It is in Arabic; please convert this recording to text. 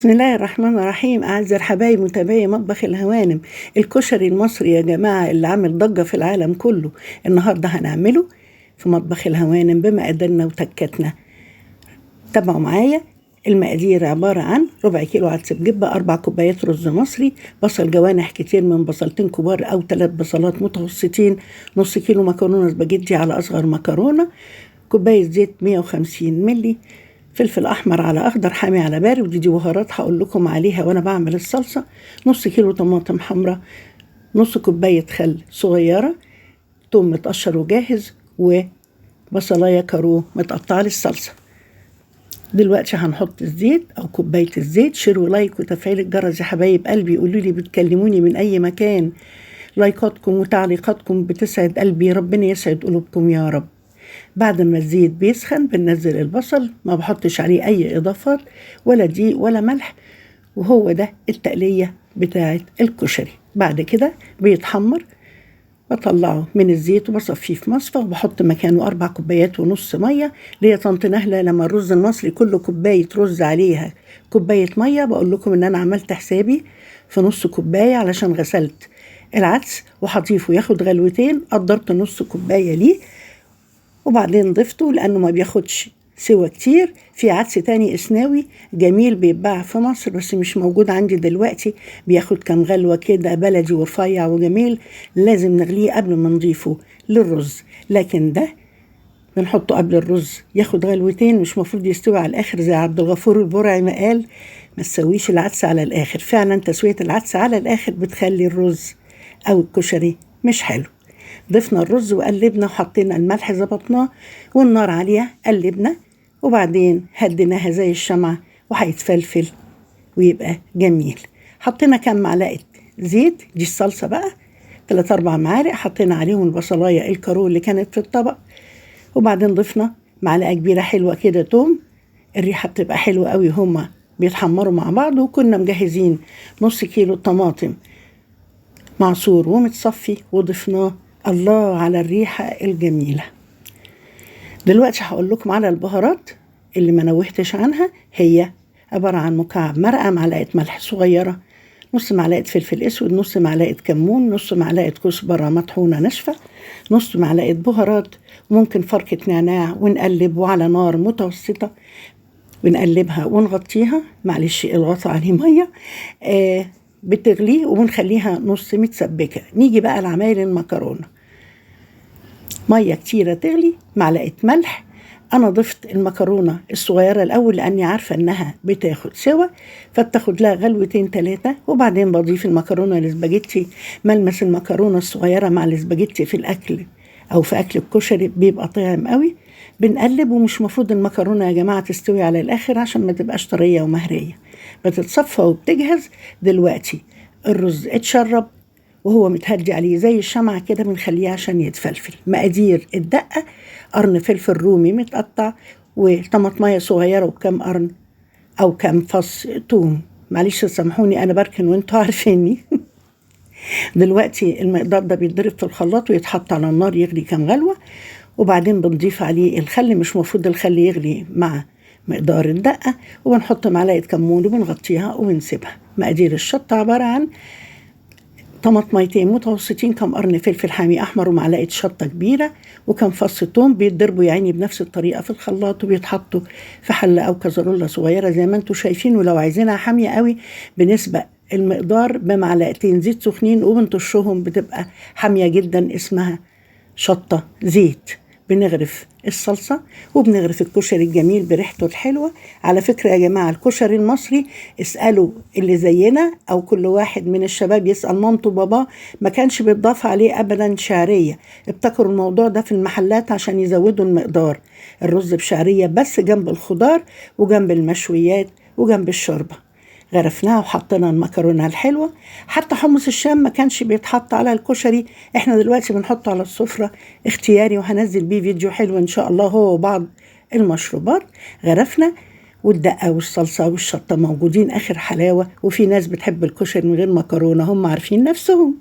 بسم الله الرحمن الرحيم. أعزائي الحبايب متابعي مطبخ الهوانم، الكشري المصري يا جماعة اللي عامل ضجة في العالم كله، النهاردة هنعمله في مطبخ الهوانم بمقاديرنا وتكتنا. تابعوا معايا. المقادير عبارة عن ربع كيلو عدس بجبة، 4 كوبايات رز مصري، بصل جوانح كتير من بصلتين كبار أو 3 بصلات متوسطين، نص كيلو مكرونة سباجيتي على أصغر مكرونة، كوباية زيت 150 ملي، فلفل احمر على اخضر، حامي على بارد، ودي بهارات هقول لكم عليها وانا بعمل الصلصه، نص كيلو طماطم حمراء، نص كوبايه خل صغيره، توم متقشر وجاهز، وبصلايه كارو متقطعه للصلصه. دلوقتي هنحط الزيت او كوبايه الزيت. شيروا لايك وتفعيل الجرس يا حبايب قلبي، قولوا لي بتكلموني من اي مكان، لايكاتكم وتعليقاتكم بتسعد قلبي، ربنا يسعد قلوبكم يا رب. بعد ما الزيت بيسخن بننزل البصل، ما بحطش عليه اي اضافات ولا دقيق ولا ملح، وهو ده التقلية بتاعة الكشري. بعد كده بيتحمر، بطلعه من الزيت وبصفيه في مصفى، وبحط مكانه 4 كوبايات ونص مية. ليا طنط نهلة لما الرز المصري كل كوباية رز عليها كوباية مية، بقول لكم ان انا عملت حسابي في نص كوباية علشان غسلت العدس وهضيفه ياخد غلوتين، قدرت نص كوباية ليه، وبعدين ضفته لأنه ما بياخدش سوى كتير. في عدس تاني إسناوي جميل بيتباع في مصر بس مش موجود عندي دلوقتي، بياخد كام غلوة كده، بلدي ورفيع وجميل، لازم نغليه قبل ما نضيفه للرز. لكن ده بنحطه قبل الرز ياخد غلوتين، مش مفروض يستوي على الآخر زي عبد الغفور البرعي ما قال، ما تسويش العدس على الآخر. فعلا تسوية العدس على الآخر بتخلي الرز أو الكشري مش حلو. ضفنا الرز وقلبنا وحطينا الملح ظبطناه، والنار عالية قلبنا، وبعدين هديناها زي الشمعة وهيتفلفل ويبقى جميل. حطينا كام معلقة زيت، دي الصلصة بقى، 3-4 معالق، حطينا عليهم البصلاية الكارو اللي كانت في الطبق، وبعدين ضفنا معلقة كبيرة حلوة كده توم، الريحة بتبقى حلوة قوي هما بيتحمروا مع بعض. وكنا مجهزين نص كيلو طماطم معصور ومتصفي وضفناه. الله على الريحة الجميلة. دلوقتي هقول لكم على البهارات اللي ما نوهتش عنها. هي عبارة عن مكعب مرقة، معلقة ملح صغيرة، نص معلقة فلفل اسود، نص معلقة كمون، نص معلقة كزبرة مطحونة ناشفة، نص معلقة بهارات، وممكن فركة نعناع، ونقلب وعلى نار متوسطة، بنقلبها ونغطيها، معلش الغطا عليه مية بتغليه، وبنخليها نص متسبكة. نيجي بقى لعمايل المكرونة، مية كتيرة تغلي، معلقة ملح. أنا ضفت المكرونة الصغيرة الأول لأني عارفة إنها بتاخد سوا، فبتاخد لها غلوتين 3، وبعدين بضيف المكرونة الاسباجيتي. ملمس المكرونة الصغيرة مع الاسباجيتي في الأكل أو في أكل الكشري بيبقى طعم قوي. بنقلب، ومش مفروض المكرونة يا جماعة تستوي على الآخر عشان ما تبقاش طرية ومهرية، بتتصفى وبتجهز. دلوقتي الرز اتشرب وهو متهدي عليه زي الشمعة كده، بنخليه عشان يتفلفل. مقادير الدقة: قرن فلفل رومي متقطع، وطماطمية صغيرة، وكم قرن أو كم فص توم. معلش سامحوني أنا بركن وانتوا عارفيني. دلوقتي المقدار ده بيتضرب في الخلاط ويتحط على النار يغلي كام غلوة، وبعدين بنضيف عليه الخل. مش مفروض الخل يغلي مع مقدار الدقة، وبنحط معلقة كمون وبنغطيها وبنسيبها. مقادير الشطة عبارة عن طماطميتين متوسطين، كم قرن فلفل حامي احمر، ومعلقه شطه كبيره، وكم فص توم بيتضربوا يعني بنفس الطريقه في الخلاط، وبيتحطوا في حله او كزرولة صغيره زي ما انتم شايفين. ولو عايزينها حاميه قوي بنسبق المقدار بمعلقتين زيت سخنين وبنطشهم، بتبقى حاميه جدا، اسمها شطه زيت. بنغرف الصلصة وبنغرف الكشري الجميل بريحته الحلوة. على فكرة يا جماعة، الكشري المصري اسألوا اللي زينا، أو كل واحد من الشباب يسأل مامته باباه، ما كانش بيتضاف عليه أبدا شعرية. ابتكروا الموضوع ده في المحلات عشان يزودوا المقدار. الرز بشعرية بس جنب الخضار وجنب المشويات وجنب الشوربة. غرفناها وحطينا المكرونه الحلوه. حتى حمص الشام ما كانش بيتحط على الكشري، احنا دلوقتي بنحطه على السفره اختياري، وهنزل بيه فيديو حلو ان شاء الله، هو وبعض المشروبات. غرفنا، والدقه والصلصه والشطه موجودين اخر حلاوه. وفي ناس بتحب الكشري من غير مكرونه، هم عارفين نفسهم.